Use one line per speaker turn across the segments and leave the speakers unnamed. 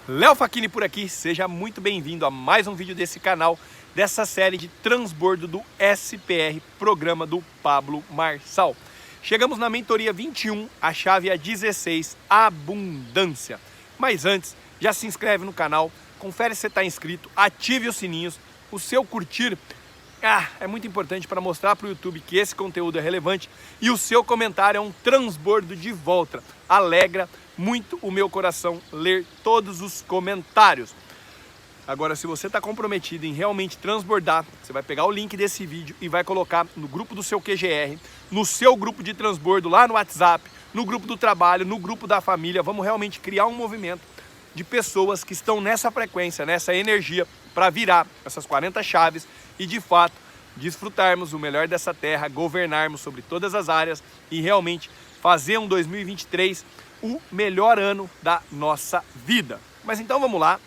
Léo Facchini por aqui, seja muito bem-vindo a mais um vídeo desse canal, dessa série de transbordo do SPR, programa do Pablo Marçal. Chegamos na mentoria 21, a chave é 16, abundância. Mas antes, já se inscreve no canal, confere se você está inscrito, ative os sininhos, o seu curtir é muito importante para mostrar para o YouTube que esse conteúdo é relevante e o seu comentário é um transbordo de volta. Alegra muito o meu coração ler todos os comentários. Agora, se você está comprometido em realmente transbordar, você vai pegar o link desse vídeo e vai colocar no grupo do seu QGR, no seu grupo de transbordo lá no WhatsApp, no grupo do trabalho, no grupo da família. Vamos realmente criar um movimento de pessoas que estão nessa frequência, nessa energia, para virar essas 40 chaves e de fato desfrutarmos o melhor dessa terra, governarmos sobre todas as áreas e realmente fazer um 2023 o melhor ano da nossa vida. Mas então vamos lá,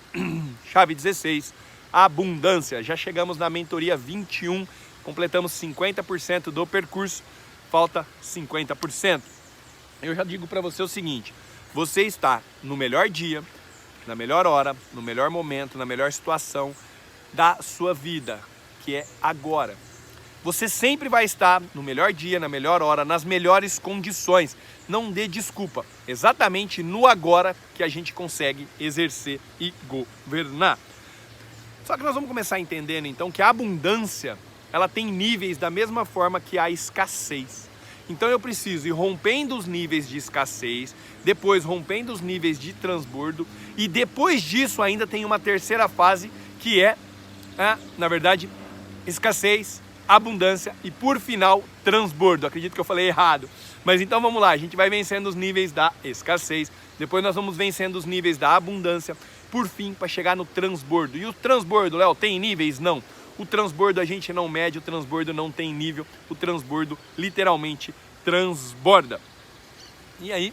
chave 16, abundância. Já chegamos na mentoria 21, completamos 50% do percurso, falta 50%. Eu já digo para você o seguinte, você está no melhor dia, na melhor hora, no melhor momento, na melhor situação da sua vida, que é agora. Você sempre vai estar no melhor dia, na melhor hora, nas melhores condições. Não dê desculpa. Exatamente no agora que a gente consegue exercer e governar. Só que nós vamos começar entendendo então que a abundância, ela tem níveis da mesma forma que a escassez. Então eu preciso ir rompendo os níveis de escassez, depois rompendo os níveis de transbordo e depois disso ainda tem uma terceira fase que é, na verdade, escassez, abundância e por final transbordo. Acredito que eu falei errado, mas então vamos lá, a gente vai vencendo os níveis da escassez, depois nós vamos vencendo os níveis da abundância, por fim para chegar no transbordo. E o transbordo, Léo, tem níveis? Não. O transbordo a gente não mede, o transbordo não tem nível, o transbordo literalmente transborda. E aí,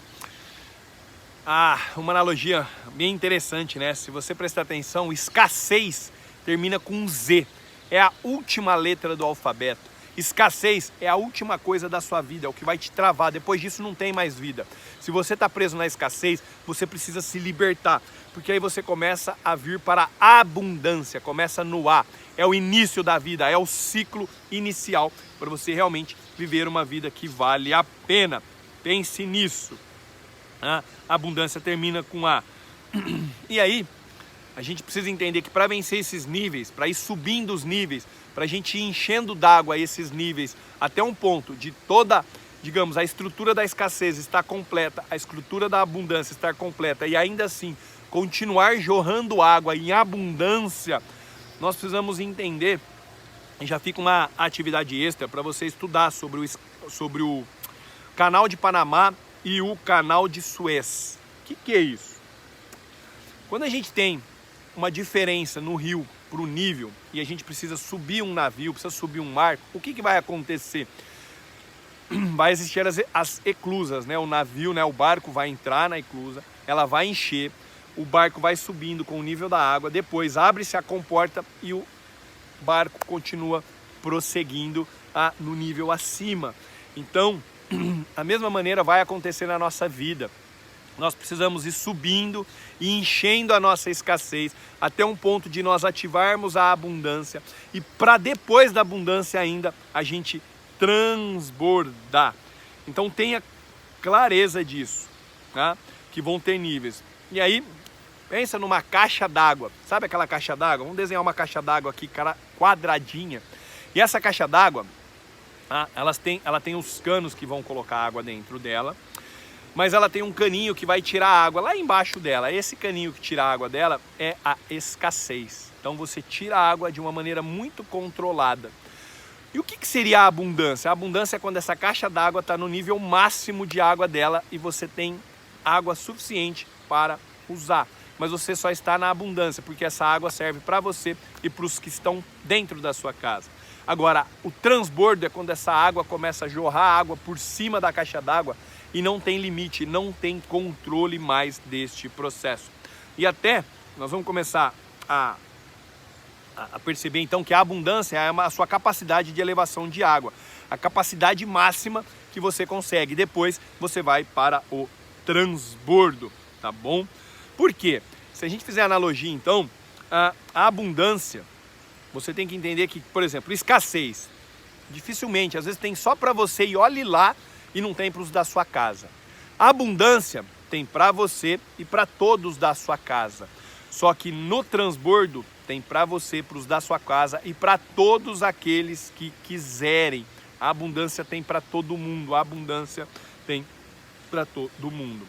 uma analogia bem interessante, né? Se você prestar atenção, escassez termina com Z, é a última letra do alfabeto. Escassez é a última coisa da sua vida, é o que vai te travar, depois disso não tem mais vida. Se você está preso na escassez, você precisa se libertar, porque aí você começa a vir para a abundância, começa no A, é o início da vida, é o ciclo inicial para você realmente viver uma vida que vale a pena. Pense nisso. A abundância termina com A. E aí, a gente precisa entender que para vencer esses níveis, para ir subindo os níveis, para a gente ir enchendo d'água esses níveis até um ponto de toda, digamos, a estrutura da escassez estar completa, a estrutura da abundância estar completa e ainda assim continuar jorrando água em abundância, nós precisamos entender, e já fica uma atividade extra para você estudar sobre o canal de Panamá e o canal de Suez. O que é isso? Quando a gente tem uma diferença no rio para o nível e a gente precisa subir um navio, precisa subir um marco, o que vai acontecer? Vai existir as eclusas, né? O navio, né? O barco vai entrar na eclusa, ela vai encher, o barco vai subindo com o nível da água, depois abre-se a comporta e o barco continua prosseguindo no nível acima. Então, a mesma maneira vai acontecer na nossa vida. Nós precisamos ir subindo e enchendo a nossa escassez até um ponto de nós ativarmos a abundância e para depois da abundância ainda a gente transbordar. Então tenha clareza disso, tá? Que vão ter níveis. E aí, pensa numa caixa d'água. Sabe aquela caixa d'água? Vamos desenhar uma caixa d'água aqui quadradinha. E essa caixa d'água, ela tem os canos que vão colocar água dentro dela. Mas ela tem um caninho que vai tirar a água lá embaixo dela. Esse caninho que tira a água dela é a escassez. Então você tira a água de uma maneira muito controlada. E o que seria a abundância? A abundância é quando essa caixa d'água está no nível máximo de água dela e você tem água suficiente para usar. Mas você só está na abundância, porque essa água serve para você e para os que estão dentro da sua casa. Agora, o transbordo é quando essa água começa a jorrar água por cima da caixa d'água e não tem limite, não tem controle mais deste processo. E até nós vamos começar a perceber então que a abundância é a sua capacidade de elevação de água, a capacidade máxima que você consegue. Depois você vai para o transbordo, tá bom? Por quê? Se a gente fizer analogia, então, a abundância, você tem que entender que, por exemplo, escassez, dificilmente, às vezes tem só para você e olhe lá e não tem para os da sua casa. A abundância tem para você e para todos da sua casa. Só que no transbordo tem para você, para os da sua casa e para todos aqueles que quiserem. A abundância tem para todo mundo, a abundância tem para todo mundo.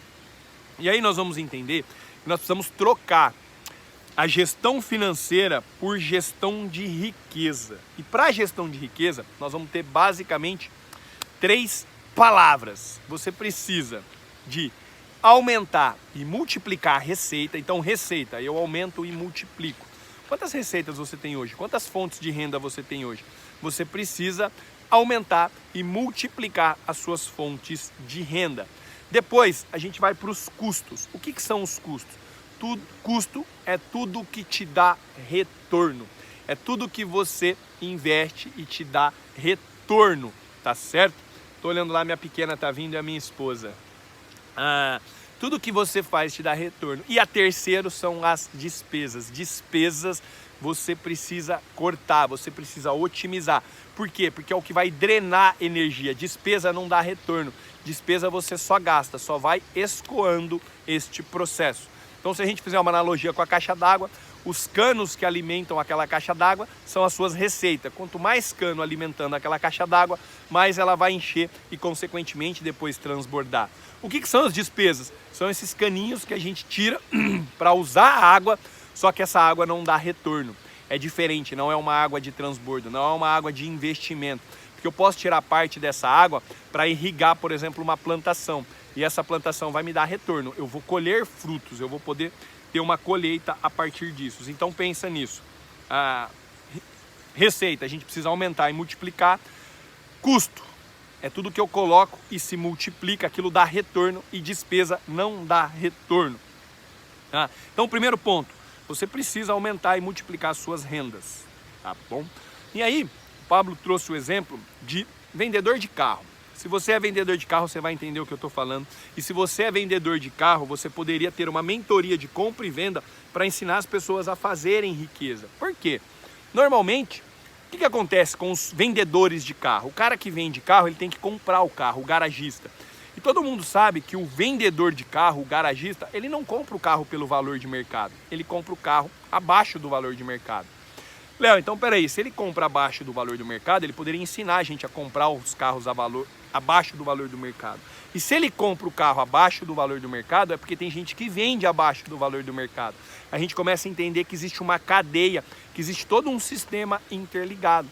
E aí nós vamos entender que nós precisamos trocar a gestão financeira por gestão de riqueza. E para a gestão de riqueza, nós vamos ter basicamente 3 palavras. Você precisa de aumentar e multiplicar a receita. Então, receita, eu aumento e multiplico. Quantas receitas você tem hoje? Quantas fontes de renda você tem hoje? Você precisa aumentar e multiplicar as suas fontes de renda. Depois, a gente vai para os custos. O que são os custos? Custo é tudo que te dá retorno. É tudo que você investe e te dá retorno, tá certo? Tô olhando lá, minha pequena tá vindo e a minha esposa. Tudo que você faz te dá retorno. E a terceira são as despesas. Despesas você precisa cortar, você precisa otimizar. Por quê? Porque é o que vai drenar energia. Despesa não dá retorno. Despesa você só gasta, só vai escoando este processo. Então, se a gente fizer uma analogia com a caixa d'água, os canos que alimentam aquela caixa d'água são as suas receitas. Quanto mais cano alimentando aquela caixa d'água, mais ela vai encher e, consequentemente, depois transbordar. O que são as despesas? São esses caninhos que a gente tira para usar a água, só que essa água não dá retorno. É diferente, não é uma água de transbordo, não é uma água de investimento. Porque eu posso tirar parte dessa água para irrigar, por exemplo, uma plantação. E essa plantação vai me dar retorno. Eu vou colher frutos, eu vou poder ter uma colheita a partir disso. Então pensa nisso. Receita, a gente precisa aumentar e multiplicar. Custo, é tudo que eu coloco e se multiplica, aquilo dá retorno, e despesa não dá retorno. Então o primeiro ponto, você precisa aumentar e multiplicar as suas rendas, tá bom? E aí, o Pablo trouxe o exemplo de vendedor de carro. Se você é vendedor de carro, você vai entender o que eu estou falando. E se você é vendedor de carro, você poderia ter uma mentoria de compra e venda para ensinar as pessoas a fazerem riqueza. Por quê? Normalmente, o que acontece com os vendedores de carro? O cara que vende carro, ele tem que comprar o carro, o garagista. E todo mundo sabe que o vendedor de carro, o garagista, ele não compra o carro pelo valor de mercado. Ele compra o carro abaixo do valor de mercado. Léo, então peraí, se ele compra abaixo do valor do mercado, ele poderia ensinar a gente a comprar os carros abaixo do valor do mercado. E se ele compra o carro abaixo do valor do mercado, é porque tem gente que vende abaixo do valor do mercado. A gente começa a entender que existe uma cadeia, que existe todo um sistema interligado.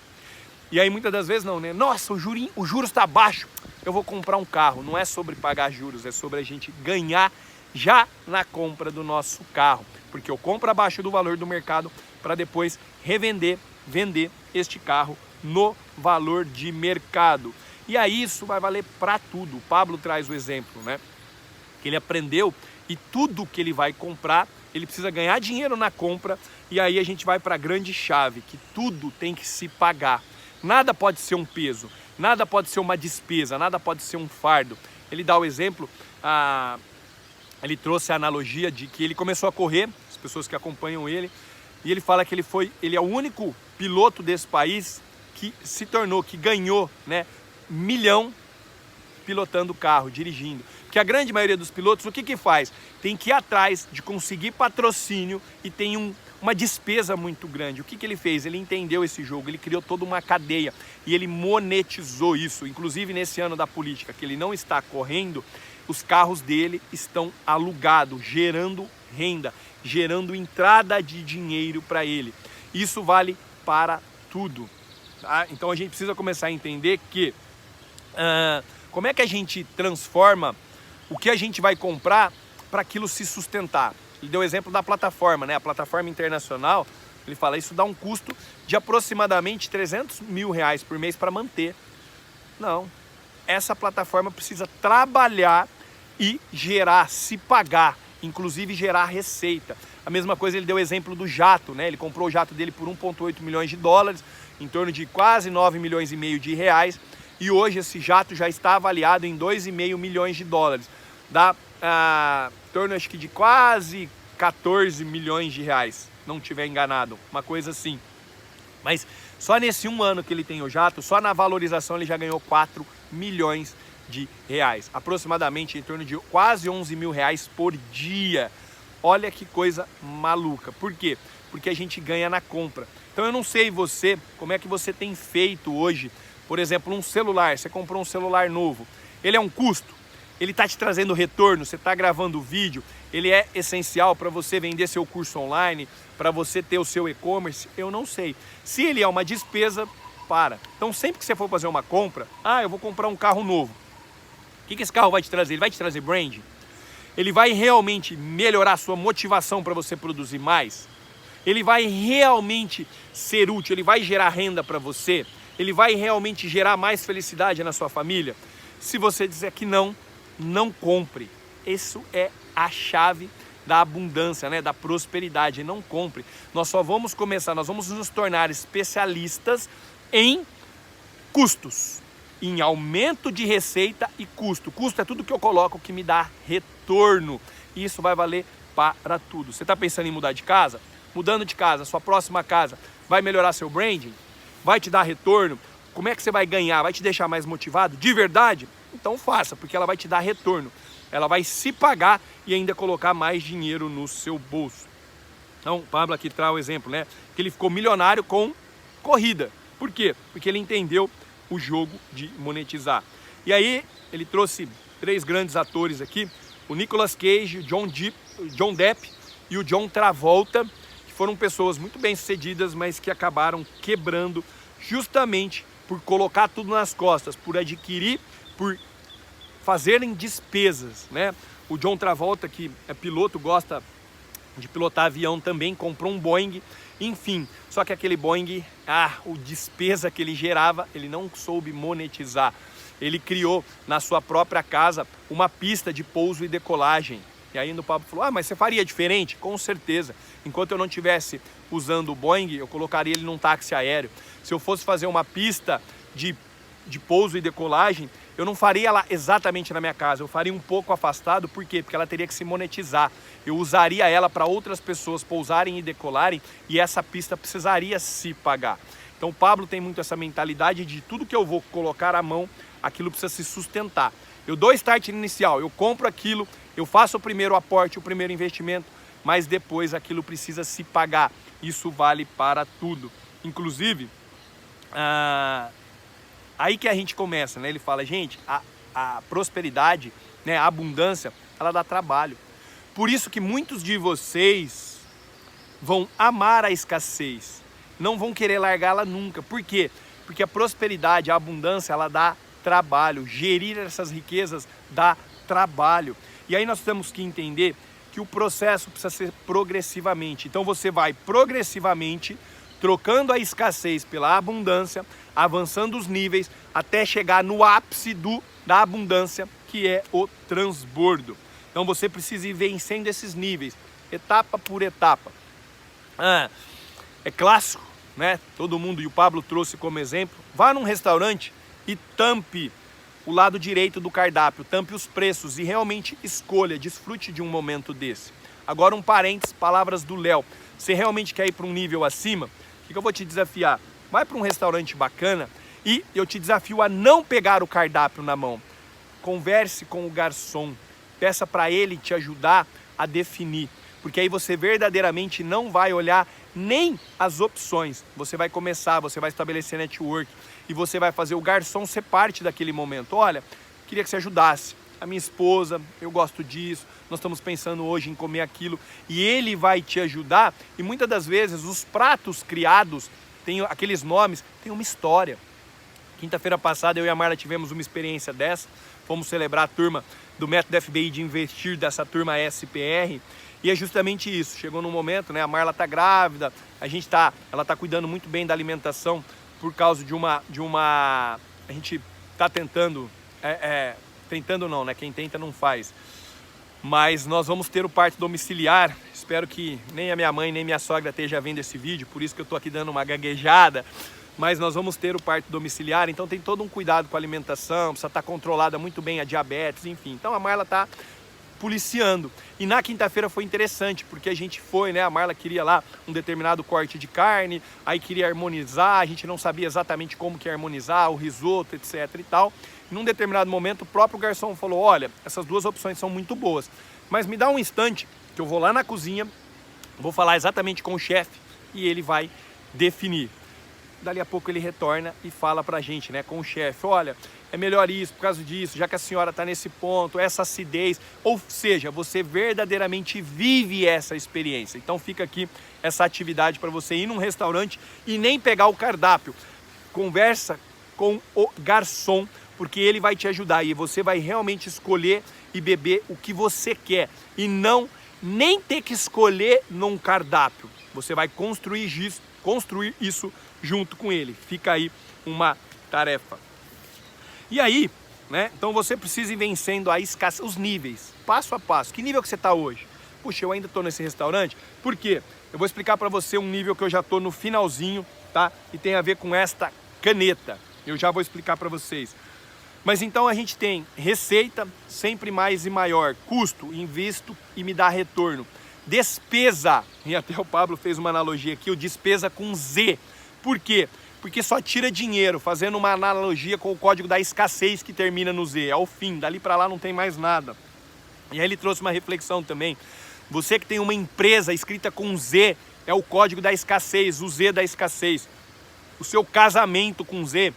E aí muitas das vezes não, né? Nossa, o juros está baixo, eu vou comprar um carro. Não é sobre pagar juros, é sobre a gente ganhar já na compra do nosso carro. Porque eu compro abaixo do valor do mercado para depois vender este carro no valor de mercado. E aí isso vai valer para tudo. O Pablo traz o exemplo, né? Que ele aprendeu e tudo que ele vai comprar, ele precisa ganhar dinheiro na compra. E aí a gente vai para a grande chave, que tudo tem que se pagar. Nada pode ser um peso, nada pode ser uma despesa, nada pode ser um fardo. Ele dá o exemplo, ele trouxe a analogia de que ele começou a correr, as pessoas que acompanham ele, e ele fala que ele é o único piloto desse país que se tornou, que ganhou, né, 1 milhão pilotando carro, dirigindo. Porque a grande maioria dos pilotos, o que faz? Tem que ir atrás de conseguir patrocínio e tem uma despesa muito grande. O que ele fez? Ele entendeu esse jogo, ele criou toda uma cadeia e ele monetizou isso. Inclusive nesse ano da política, que ele não está correndo, os carros dele estão alugados, gerando renda, gerando entrada de dinheiro para ele. Isso vale para tudo. Tá? Então a gente precisa começar a entender que como é que a gente transforma o que a gente vai comprar para aquilo se sustentar. Ele deu o exemplo da plataforma, né? A plataforma internacional, ele fala, isso dá um custo de aproximadamente 300 mil reais por mês para manter. Não, essa plataforma precisa trabalhar e gerar, se pagar, inclusive gerar receita. A mesma coisa ele deu o exemplo do jato, né? Ele comprou o jato dele por 1,8 milhões de dólares, em torno de quase 9 milhões e meio de reais, e hoje esse jato já está avaliado em 2,5 milhões de dólares. Dá em torno, acho que de quase 14 milhões de reais, não estiver enganado, uma coisa assim. Mas só nesse 1 ano que ele tem o jato, só na valorização ele já ganhou 4 milhões de reais, aproximadamente em torno de quase 11 mil reais por dia. Olha que coisa maluca. Por quê? Porque a gente ganha na compra. Então eu não sei você, como é que você tem feito hoje, por exemplo, um celular, você comprou um celular novo, ele é um custo, ele está te trazendo retorno, você está gravando vídeo, ele é essencial para você vender seu curso online, para você ter o seu e-commerce, eu não sei. Se ele é uma despesa, para. Então sempre que você for fazer uma compra, eu vou comprar um carro novo, o que esse carro vai te trazer? Ele vai te trazer branding? Ele vai realmente melhorar a sua motivação para você produzir mais? Ele vai realmente ser útil? Ele vai gerar renda para você? Ele vai realmente gerar mais felicidade na sua família? Se você disser que não, não compre. Isso é a chave da abundância, né? Da prosperidade. Não compre. Nós só vamos começar, nós vamos nos tornar especialistas em custos, em aumento de receita e custo. Custo é tudo que eu coloco que me dá retorno. E isso vai valer para tudo. Você está pensando em mudar de casa? Mudando de casa, sua próxima casa vai melhorar seu branding? Vai te dar retorno? Como é que você vai ganhar? Vai te deixar mais motivado? De verdade? Então faça, porque ela vai te dar retorno. Ela vai se pagar e ainda colocar mais dinheiro no seu bolso. Então, o Pablo aqui traz o exemplo, né? Que ele ficou milionário com corrida. Por quê? Porque ele entendeu o jogo de monetizar. E aí, ele trouxe 3 grandes atores aqui, o Nicolas Cage, o John Depp e o John Travolta, que foram pessoas muito bem sucedidas, mas que acabaram quebrando justamente por colocar tudo nas costas, por adquirir, por fazerem despesas, né? O John Travolta, que é piloto, gosta de pilotar avião também, comprou um Boeing, enfim, só que aquele Boeing, o despesa que ele gerava, ele não soube monetizar. Ele criou na sua própria casa uma pista de pouso e decolagem. E aí o Pablo falou, mas você faria diferente? Com certeza. Enquanto eu não estivesse usando o Boeing, eu colocaria ele num táxi aéreo. Se eu fosse fazer uma pista de pouso e decolagem, eu não faria ela exatamente na minha casa, eu faria um pouco afastado. Por quê? Porque ela teria que se monetizar. Eu usaria ela para outras pessoas pousarem e decolarem, e essa pista precisaria se pagar. Então o Pablo tem muito essa mentalidade de tudo que eu vou colocar à mão, aquilo precisa se sustentar. Eu dou start inicial, eu compro aquilo, eu faço o primeiro aporte, o primeiro investimento, mas depois aquilo precisa se pagar. Isso vale para tudo. Inclusive, aí que a gente começa, né? Ele fala, gente, a prosperidade, né, a abundância, ela dá trabalho. Por isso que muitos de vocês vão amar a escassez, não vão querer largá-la nunca. Por quê? Porque a prosperidade, a abundância, ela dá trabalho. Gerir essas riquezas dá trabalho. E aí nós temos que entender que o processo precisa ser progressivamente. Então você vai progressivamente trocando a escassez pela abundância, avançando os níveis até chegar no ápice da abundância, que é o transbordo. Então você precisa ir vencendo esses níveis, etapa por etapa. É clássico, né? Todo mundo, e o Pablo trouxe como exemplo, vá num restaurante e tampe o lado direito do cardápio, tampe os preços e realmente escolha, desfrute de um momento desse. Agora um parênteses, palavras do Léo. Você realmente quer ir para um nível acima? O que eu vou te desafiar? Vai para um restaurante bacana e eu te desafio a não pegar o cardápio na mão. Converse com o garçom, peça para ele te ajudar a definir, porque aí você verdadeiramente não vai olhar nem as opções. Você vai começar, você vai estabelecer network e você vai fazer o garçom ser parte daquele momento. Olha, queria que você ajudasse a minha esposa, eu gosto disso, nós estamos pensando hoje em comer aquilo, e ele vai te ajudar. E muitas das vezes os pratos criados, tem aqueles nomes, tem uma história. Quinta-feira passada eu e a Marla tivemos uma experiência dessa, fomos celebrar a turma do método FBI de investir, dessa turma SPR, e é justamente isso. Chegou num momento, né, a Marla tá grávida, ela tá cuidando muito bem da alimentação por causa de uma a gente tá tentando, tentando não, né, quem tenta não faz, mas nós vamos ter o parto domiciliar. Espero que nem a minha mãe nem minha sogra esteja vendo esse vídeo, por isso que eu tô aqui dando uma gaguejada, mas nós vamos ter o parto domiciliar, então tem todo um cuidado com a alimentação, precisa estar controlada muito bem a diabetes, enfim. Então a Marla está policiando. E na quinta-feira foi interessante, porque a gente foi, né, a Marla queria lá um determinado corte de carne, aí queria harmonizar, a gente não sabia exatamente como que ia harmonizar, o risoto, etc e tal. Num determinado momento, o próprio garçom falou, olha, essas duas opções são muito boas, mas me dá um instante que eu vou lá na cozinha, vou falar exatamente com o chefe e ele vai definir. Dali a pouco ele retorna e fala pra gente, né, com o chefe, olha, é melhor isso por causa disso, já que a senhora tá nesse ponto, essa acidez, ou seja, você verdadeiramente vive essa experiência. Então fica aqui essa atividade para você ir num restaurante e nem pegar o cardápio. Conversa com o garçom, porque ele vai te ajudar e você vai realmente escolher e beber o que você quer e não nem ter que escolher num cardápio. Você vai construir isso junto com ele. Fica aí uma tarefa. E aí, né? Então você precisa ir vencendo a escassez, os níveis, passo a passo. Que nível que você está hoje? Puxa, eu ainda estou nesse restaurante. Por quê? Eu vou explicar para você um nível que eu já estou no finalzinho, tá? E tem a ver com esta caneta. Eu já vou explicar para vocês. Mas então a gente tem receita, sempre mais e maior. Custo, invisto e me dá retorno. Despesa, e até o Pablo fez uma analogia aqui, o despesa com Z. Por quê? Porque só tira dinheiro, fazendo uma analogia com o código da escassez que termina no Z. É o fim, dali para lá não tem mais nada. E aí ele trouxe uma reflexão também. Você que tem uma empresa escrita com Z, é o código da escassez, o Z da escassez. O seu casamento com Z,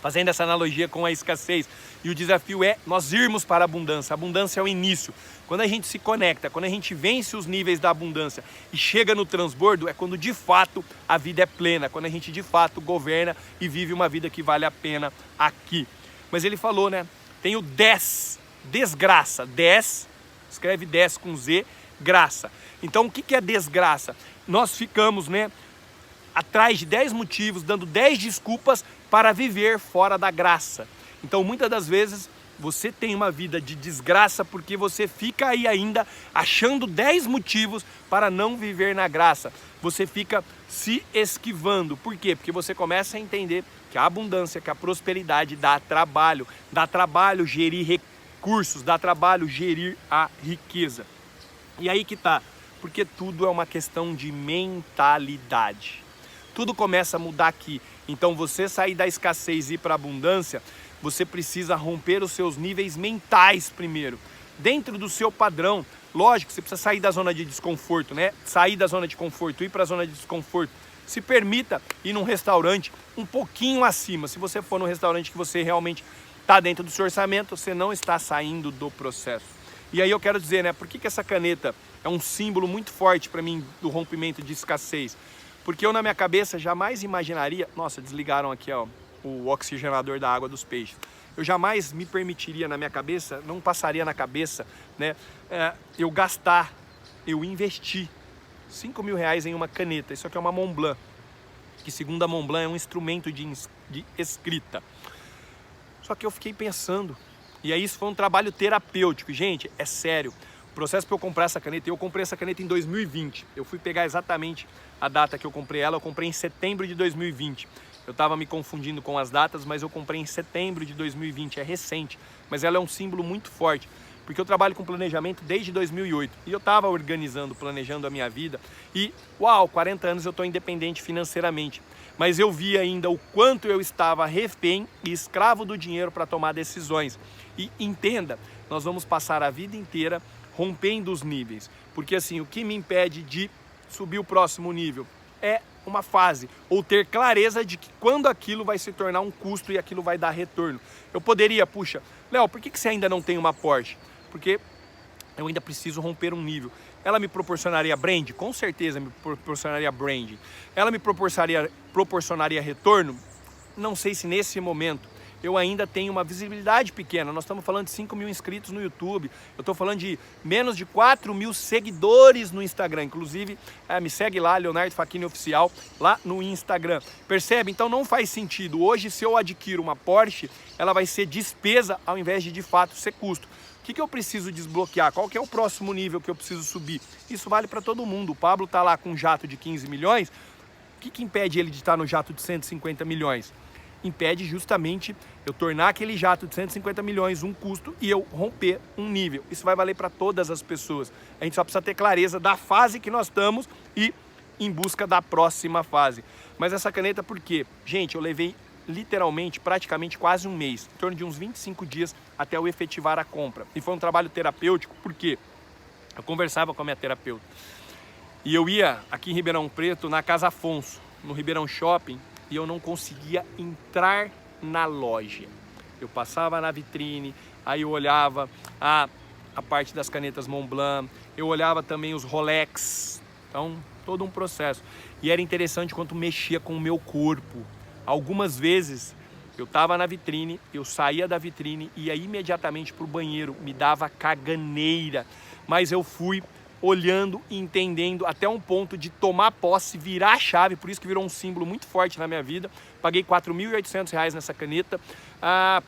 fazendo essa analogia com a escassez. E o desafio é nós irmos para a abundância. A abundância é o início. Quando a gente se conecta, quando a gente vence os níveis da abundância e chega no transbordo, é quando de fato a vida é plena. Quando a gente de fato governa e vive uma vida que vale a pena aqui. Mas ele falou, né? Tem o 10, desgraça. 10, escreve 10 com Z, graça. Então o que é desgraça? Nós ficamos, né, atrás de 10 motivos, dando 10 desculpas para viver fora da graça. Então muitas das vezes você tem uma vida de desgraça porque você fica aí ainda achando 10 motivos para não viver na graça. Você fica se esquivando. Por quê? Porque você começa a entender que a abundância, que a prosperidade dá trabalho gerir recursos, dá trabalho gerir a riqueza. E aí que tá, porque tudo é uma questão de mentalidade. Tudo começa a mudar aqui. Então você sair da escassez e ir para a abundância, você precisa romper os seus níveis mentais primeiro. Dentro do seu padrão, lógico, você precisa sair da zona de desconforto, né? Sair da zona de conforto, ir para a zona de desconforto. Se permita ir num restaurante um pouquinho acima. Se você for num restaurante que você realmente está dentro do seu orçamento, você não está saindo do processo. E aí eu quero dizer, né? Por que essa caneta é um símbolo muito forte para mim do rompimento de escassez? Porque eu na minha cabeça jamais imaginaria... Nossa, desligaram aqui ó, o oxigenador da água dos peixes. Eu jamais me permitiria na minha cabeça, não passaria na cabeça, né, eu gastar, eu investir 5 mil reais em uma caneta. Isso aqui é uma Montblanc, que segundo a Montblanc é um instrumento de escrita. Só que eu fiquei pensando, e aí isso foi um trabalho terapêutico. Gente, é sério. O processo para eu comprar essa caneta, eu comprei essa caneta em 2020. Eu fui pegar exatamente a data que eu comprei ela, eu comprei em setembro de 2020. Eu estava me confundindo com as datas, mas eu comprei em setembro de 2020, é recente. Mas ela é um símbolo muito forte, porque eu trabalho com planejamento desde 2008. E eu estava organizando, planejando a minha vida. E, uau, 40 anos eu estou independente financeiramente. Mas eu vi ainda o quanto eu estava refém e escravo do dinheiro para tomar decisões. E entenda, nós vamos passar a vida inteira rompendo os níveis. Porque assim, o que me impede de subir o próximo nível é uma fase, ou ter clareza de que quando aquilo vai se tornar um custo e aquilo vai dar retorno. Eu poderia, puxa, Léo, por que você ainda não tem uma Porsche? Porque eu ainda preciso romper um nível. Ela me proporcionaria brand? Com certeza me proporcionaria brand. Ela me proporcionaria retorno? Não sei se nesse momento eu ainda tenho uma visibilidade pequena. Nós estamos falando de 5 mil inscritos no YouTube. Eu estou falando de menos de 4 mil seguidores no Instagram. Inclusive, me segue lá, Leonardo Facchini Oficial, lá no Instagram. Percebe? Então não faz sentido. Hoje, se eu adquiro uma Porsche, ela vai ser despesa ao invés de fato ser custo. O que eu preciso desbloquear? Qual que é o próximo nível que eu preciso subir? Isso vale para todo mundo. O Pablo está lá com um jato de 15 milhões. O que impede ele de estar no jato de 150 milhões? impede justamente eu tornar aquele jato de 150 milhões um custo e eu romper um nível. Isso vai valer para todas as pessoas. A gente só precisa ter clareza da fase que nós estamos e em busca da próxima fase. Mas essa caneta, por quê? Gente, eu levei literalmente, praticamente quase um mês, em torno de uns 25 dias até eu efetivar a compra. E foi um trabalho terapêutico, porque eu conversava com a minha terapeuta. E eu ia aqui em Ribeirão Preto, na Casa Afonso, no Ribeirão Shopping, e eu não conseguia entrar na loja. Eu passava na vitrine, aí eu olhava a parte das canetas Montblanc, eu olhava também os Rolex, então todo um processo. E era interessante quanto mexia com o meu corpo. Algumas vezes eu estava na vitrine, eu saía da vitrine e ia imediatamente para o banheiro, me dava caganeira, mas eu fui olhando e entendendo até um ponto de tomar posse, virar a chave, por isso que virou um símbolo muito forte na minha vida. Paguei R$ 4.800 nessa caneta.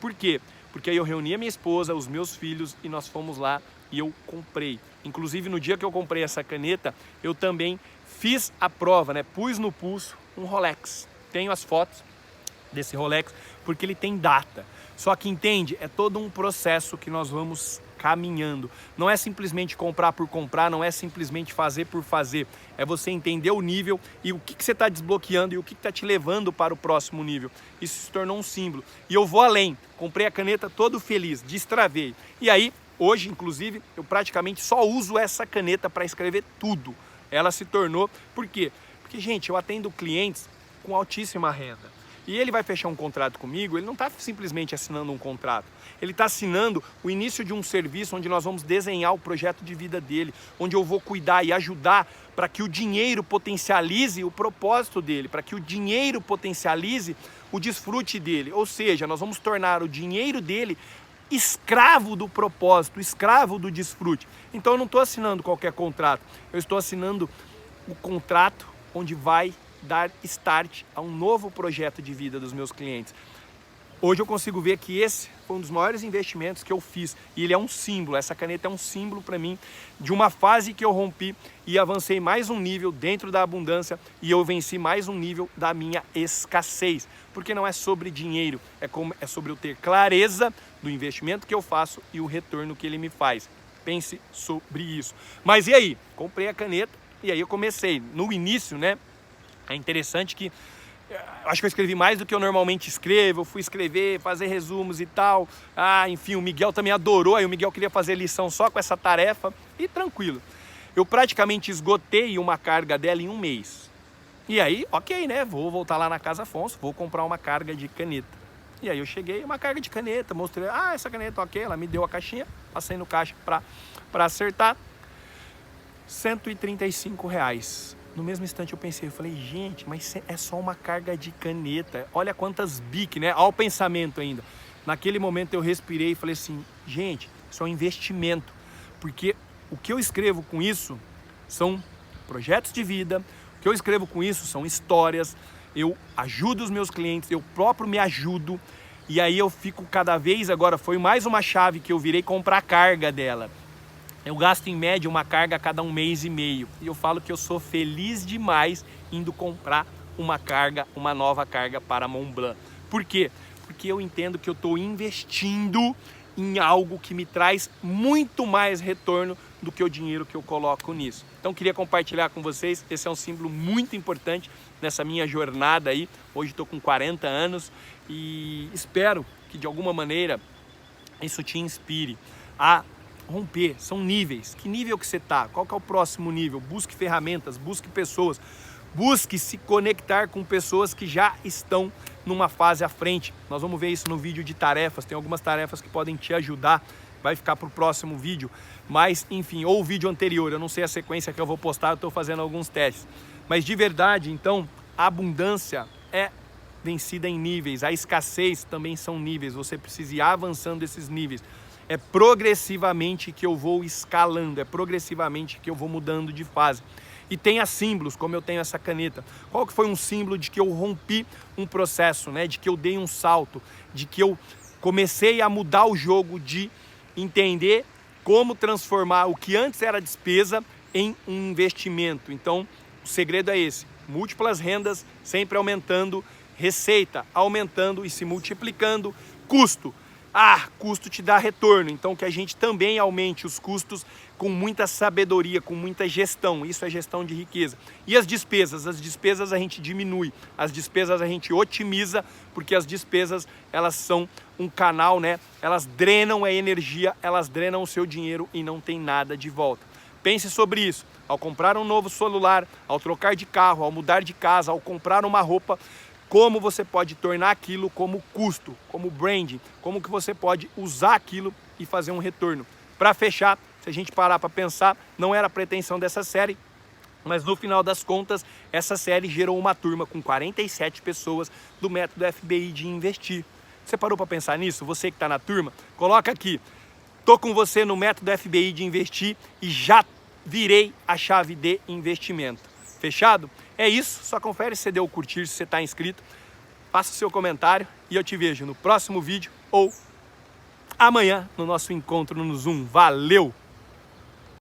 Por quê? Porque aí eu reuni a minha esposa, os meus filhos e nós fomos lá e eu comprei. Inclusive no dia que eu comprei essa caneta, eu também fiz a prova, né? Pus no pulso um Rolex. Tenho as fotos desse Rolex porque ele tem data. Só que entende, é todo um processo que nós vamos caminhando. Não é simplesmente comprar por comprar, não é simplesmente fazer por fazer. É você entender o nível e o que você está desbloqueando e o que está te levando para o próximo nível. Isso se tornou um símbolo. E eu vou além. Comprei a caneta todo feliz, destravei. E aí, hoje, inclusive, eu praticamente só uso essa caneta para escrever tudo. Ela se tornou... Por quê? Porque, gente, eu atendo clientes com altíssima renda. E ele vai fechar um contrato comigo, ele não está simplesmente assinando um contrato. Ele está assinando o início de um serviço onde nós vamos desenhar o projeto de vida dele, onde eu vou cuidar e ajudar para que o dinheiro potencialize o propósito dele, para que o dinheiro potencialize o desfrute dele. Ou seja, nós vamos tornar o dinheiro dele escravo do propósito, escravo do desfrute. Então eu não estou assinando qualquer contrato, eu estou assinando o contrato onde vai dar start a um novo projeto de vida dos meus clientes. Hoje eu consigo ver que esse foi um dos maiores investimentos que eu fiz e ele é um símbolo, essa caneta é um símbolo para mim de uma fase que eu rompi e avancei mais um nível dentro da abundância e eu venci mais um nível da minha escassez, porque não é sobre dinheiro, é sobre eu ter clareza do investimento que eu faço e o retorno que ele me faz. Pense sobre isso. Mas e aí? Comprei a caneta e aí eu comecei. No início, né? É interessante que acho que eu escrevi mais do que eu normalmente escrevo, eu fui escrever, fazer resumos e tal. Enfim, o Miguel também adorou, aí o Miguel queria fazer lição só com essa tarefa e tranquilo. Eu praticamente esgotei uma carga dela em um mês. E aí, ok, né? Vou voltar lá na Casa Afonso, vou comprar uma carga de caneta. E aí eu cheguei, uma carga de caneta, mostrei, essa caneta ok, ela me deu a caixinha, passei no caixa para acertar. R$135. No mesmo instante eu pensei, eu falei, gente, mas é só uma carga de caneta. Olha quantas bic, né? Olha o pensamento ainda. Naquele momento eu respirei e falei assim, gente, isso é um investimento. Porque o que eu escrevo com isso são projetos de vida, o que eu escrevo com isso são histórias, eu ajudo os meus clientes, eu próprio me ajudo. E aí eu fico cada vez, agora foi mais uma chave que eu virei comprar a carga dela. Eu gasto em média uma carga a cada 1 mês e meio. E eu falo que eu sou feliz demais indo comprar uma carga, uma nova carga para Montblanc. Por quê? Porque eu entendo que eu estou investindo em algo que me traz muito mais retorno do que o dinheiro que eu coloco nisso. Então queria compartilhar com vocês, esse é um símbolo muito importante nessa minha jornada aí. Hoje estou com 40 anos e espero que de alguma maneira isso te inspire a romper. São níveis. Que nível que você está? Qual que é o próximo nível? Busque ferramentas, busque pessoas, busque se conectar com pessoas que já estão numa fase à frente. Nós vamos ver isso no vídeo de tarefas, tem algumas tarefas que podem te ajudar, vai ficar para o próximo vídeo, mas enfim, ou o vídeo anterior, eu não sei a sequência que eu vou postar, eu estou fazendo alguns testes. Mas de verdade, então, a abundância é vencida em níveis, a escassez também são níveis, você precisa ir avançando esses níveis. É progressivamente que eu vou escalando, é progressivamente que eu vou mudando de fase. E tenha símbolos, como eu tenho essa caneta. Qual que foi um símbolo de que eu rompi um processo, né? De que eu dei um salto, de que eu comecei a mudar o jogo, de entender como transformar o que antes era despesa em um investimento. Então, o segredo é esse, múltiplas rendas, sempre aumentando, receita aumentando e se multiplicando, custo. Custo te dá retorno, então que a gente também aumente os custos com muita sabedoria, com muita gestão. Isso é gestão de riqueza. E as despesas? As despesas a gente diminui, as despesas a gente otimiza, porque as despesas elas são um canal, né? Elas drenam a energia, elas drenam o seu dinheiro e não tem nada de volta. Pense sobre isso. Ao comprar um novo celular, ao trocar de carro, ao mudar de casa, ao comprar uma roupa, como você pode tornar aquilo como custo, como branding, como que você pode usar aquilo e fazer um retorno. Para fechar, se a gente parar para pensar, não era a pretensão dessa série, mas no final das contas, essa série gerou uma turma com 47 pessoas do método FBI de investir. Você parou para pensar nisso? Você que está na turma, coloca aqui, tô com você no método FBI de investir e já virei a chave de investimento. Fechado? É isso, só confere se você deu o curtir, se você está inscrito, faça o seu comentário e eu te vejo no próximo vídeo ou amanhã no nosso encontro no Zoom. Valeu!